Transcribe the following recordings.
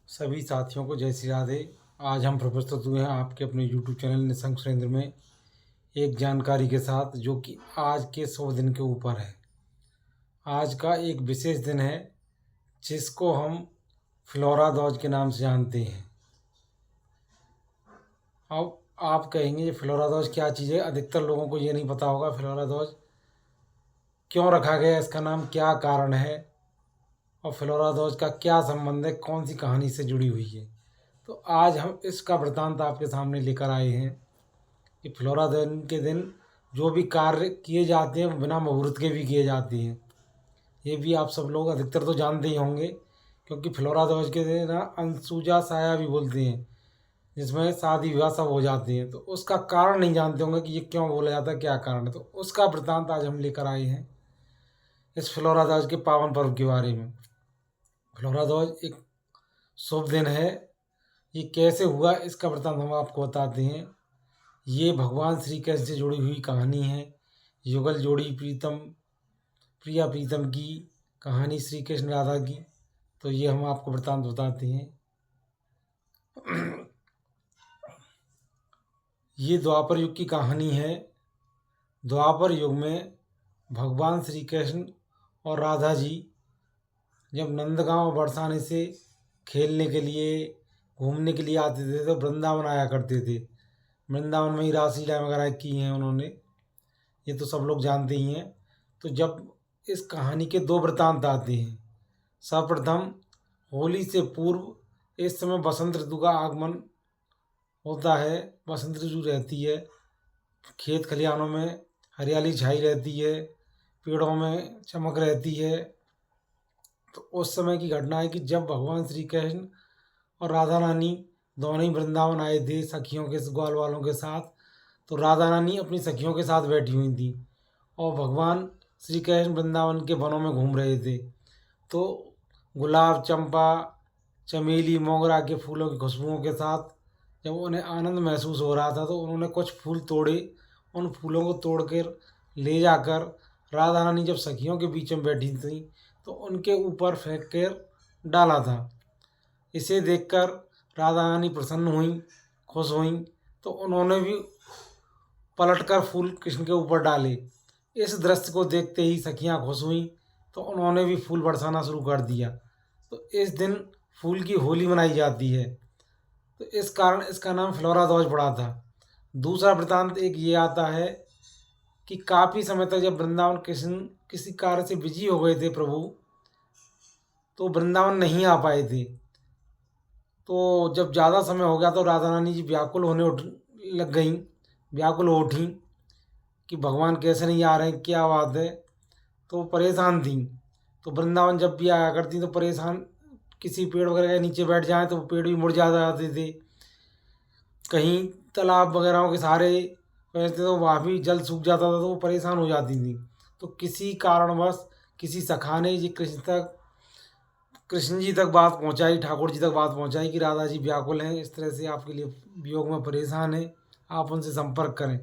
सभी साथियों को जय श्री राधे। आज हम प्रस्तुत हुए हैं आपके अपने यूट्यूब चैनल निशंक सुरेंद्र में एक जानकारी के साथ, जो कि आज के 100 दिन के ऊपर है। आज का एक विशेष दिन है जिसको हम फ्लोरा दौज के नाम से जानते हैं। अब आप कहेंगे ये फ्लोरा दौज क्या चीज़ है। अधिकतर लोगों को ये नहीं पता होगा फ्लोरा दौज क्यों रखा गया, इसका नाम क्या कारण है और फ्लोरा दौज का क्या संबंध है, कौन सी कहानी से जुड़ी हुई है। तो आज हम इसका वृत्तांत आपके सामने लेकर आए हैं कि फ्लोरा दिन के दिन जो भी कार्य किए जाते हैं वो बिना मुहूर्त के भी किए जाते हैं। ये भी आप सब लोग अधिकतर तो जानते ही होंगे, क्योंकि फ्लोरा दौज के दिन ना अनसुजा साया भी बोलते हैं, जिसमें शादी विवाह सब हो जाते हैं। तो उसका कारण नहीं जानते होंगे कि ये क्यों बोला जाता है, क्या कारण है। तो उसका वृत्तांत आज हम लेकर आए हैं इस फ्लोरा दौज के पावन पर्व के बारे में। फ्लोरा दौज एक शुभ दिन है। ये कैसे हुआ इसका वृत्तांत हम आपको बताते हैं। ये भगवान श्री कृष्ण से जुड़ी हुई कहानी है। युगल जोड़ी प्रिया प्रीतम की कहानी, श्री कृष्ण राधा की। तो ये हम आपको वृत्तांत बताते हैं। ये द्वापर युग की कहानी है। द्वापर युग में भगवान श्री कृष्ण और राधा जी जब नंदगांव बरसाने से खेलने के लिए, घूमने के लिए आते थे तो वृंदावन आया करते थे। वृंदावन में ही रासलीला वगैरह की हैं उन्होंने, ये तो सब लोग जानते ही हैं। तो जब इस कहानी के दो वृत्तांत आते हैं। सर्वप्रथम होली से पूर्व इस समय बसंत ऋतु का आगमन होता है। बसंत ऋतु रहती है, खेत खलिहानों में हरियाली छाई रहती है, पेड़ों में चमक रहती है। तो उस समय की घटना है कि जब भगवान श्री कृष्ण और राधा रानी दोनों ही वृंदावन आए थे सखियों के, ग्वाल वालों के साथ। तो राधा रानी अपनी सखियों के साथ बैठी हुई थी और भगवान श्री कृष्ण वृंदावन के वनों में घूम रहे थे। तो गुलाब, चंपा, चमेली, मोगरा के फूलों की खुशबुओं के साथ जब उन्हें आनंद महसूस हो रहा था तो उन्होंने कुछ फूल तोड़े। उन फूलों को तोड़कर ले जाकर राधा रानी जब सखियों के बीच में बैठी थी तो उनके ऊपर फेंक कर डाला था। इसे देखकर राधा रानी प्रसन्न हुई, खुश हुई। तो उन्होंने भी पलटकर फूल कृष्ण के ऊपर डाले। इस दृश्य को देखते ही सखियां खुश हुई तो उन्होंने भी फूल बरसाना शुरू कर दिया। तो इस दिन फूल की होली मनाई जाती है। तो इस कारण इसका नाम फ्लोरा दौज पड़ा था। दूसरा वृत्तांत एक ये आता है कि काफ़ी समय तक जब वृंदावन कृष्ण किसी कार्य से बिजी हो गए थे प्रभु, तो वृंदावन नहीं आ पाए थे। तो जब ज़्यादा समय हो गया तो राधा रानी जी व्याकुल होने लग गईं, व्याकुल हो उठी कि भगवान कैसे नहीं आ रहे हैं, क्या बात है। तो परेशान थी। तो वृंदावन जब भी आया करती तो परेशान, किसी पेड़ वगैरह के नीचे बैठ जाएं तो पेड़ भी मुड़ जाते थे। कहीं तालाब वगैरह के सहारे बैठते तो वहाँ भी जल सूख जाता था तो वो परेशान हो जाती थी। तो किसी कारणवश किसी सखा ने जी कृष्ण जी तक बात पहुँचाई, ठाकुर जी तक बात पहुँचाई कि राधा जी व्याकुल हैं, इस तरह से आपके लिए वियोग में परेशान हैं, आप उनसे संपर्क करें।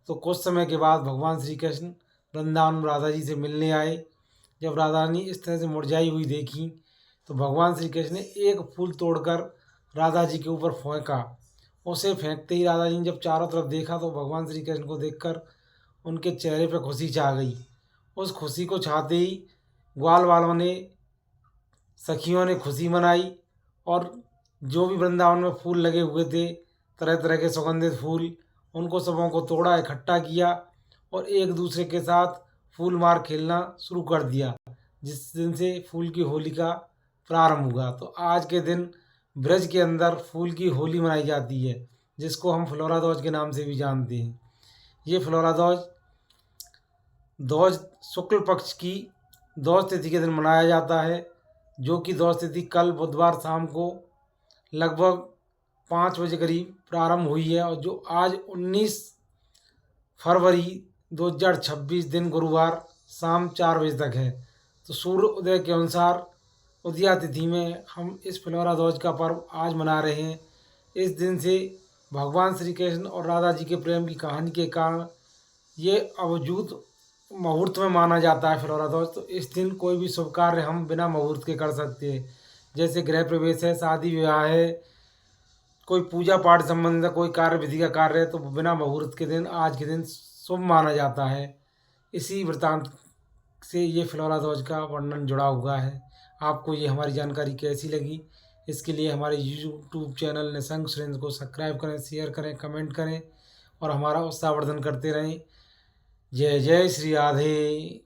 तो कुछ समय के बाद भगवान श्री कृष्ण वृंदावन में राधा जी से मिलने आए। जब राधा रानी इस तरह से मुरझाई हुई देखी तो भगवान श्री कृष्ण ने एक फूल तोड़कर राधा जी के ऊपर फेंका। उसे फेंकते ही राधा जी ने जब चारों तरफ देखा तो भगवान श्री कृष्ण को देखकर उनके चेहरे पर खुशी छा गई। उस खुशी को छाते ही ग्वाल वालों ने, सखियों ने खुशी मनाई और जो भी वृंदावन में फूल लगे हुए थे, तरह तरह के सुगंधित फूल, उनको सबों को तोड़ा, इकट्ठा किया और एक दूसरे के साथ फूल मार खेलना शुरू कर दिया, जिस दिन से फूल की होली का प्रारंभ हुआ। तो आज के दिन ब्रज के अंदर फूल की होली मनाई जाती है, जिसको हम फ्लोरा दौज के नाम से भी जानते हैं। ये फ्लोरा दौज दौज शुक्ल पक्ष की दौज तिथि के दिन मनाया जाता है, जो कि दौज तिथि कल बुधवार शाम को लगभग 5 बजे करीब प्रारंभ हुई है और जो आज 19 फरवरी 2026 दिन गुरुवार शाम 4 बजे तक है। तो सूर्य उदय के अनुसार उदया तिथि में हम इस फ्लोरा दौज का पर्व आज मना रहे हैं। इस दिन से भगवान श्री कृष्ण और राधा जी के प्रेम की कहानी के कारण ये अवजूत मुहूर्त में माना जाता है फ्लोरा दौज। तो इस दिन कोई भी शुभ कार्य हम बिना मुहूर्त के कर सकते हैं, जैसे गृह प्रवेश है, शादी विवाह है, कोई पूजा पाठ संबंध कोई कार्य विधि का कार्य है तो बिना मुहूर्त के दिन आज के दिन शुभ माना जाता है। इसी वृत्तांत से ये फ्लोरा ध्वज का वर्णन जुड़ा हुआ है। आपको ये हमारी जानकारी कैसी लगी, इसके लिए हमारे यूट्यूब चैनल निशंक सुरेंद्र को सब्सक्राइब करें, शेयर करें, कमेंट करें और हमारा उत्साहवर्धन करते रहें। जय जय श्री राधे।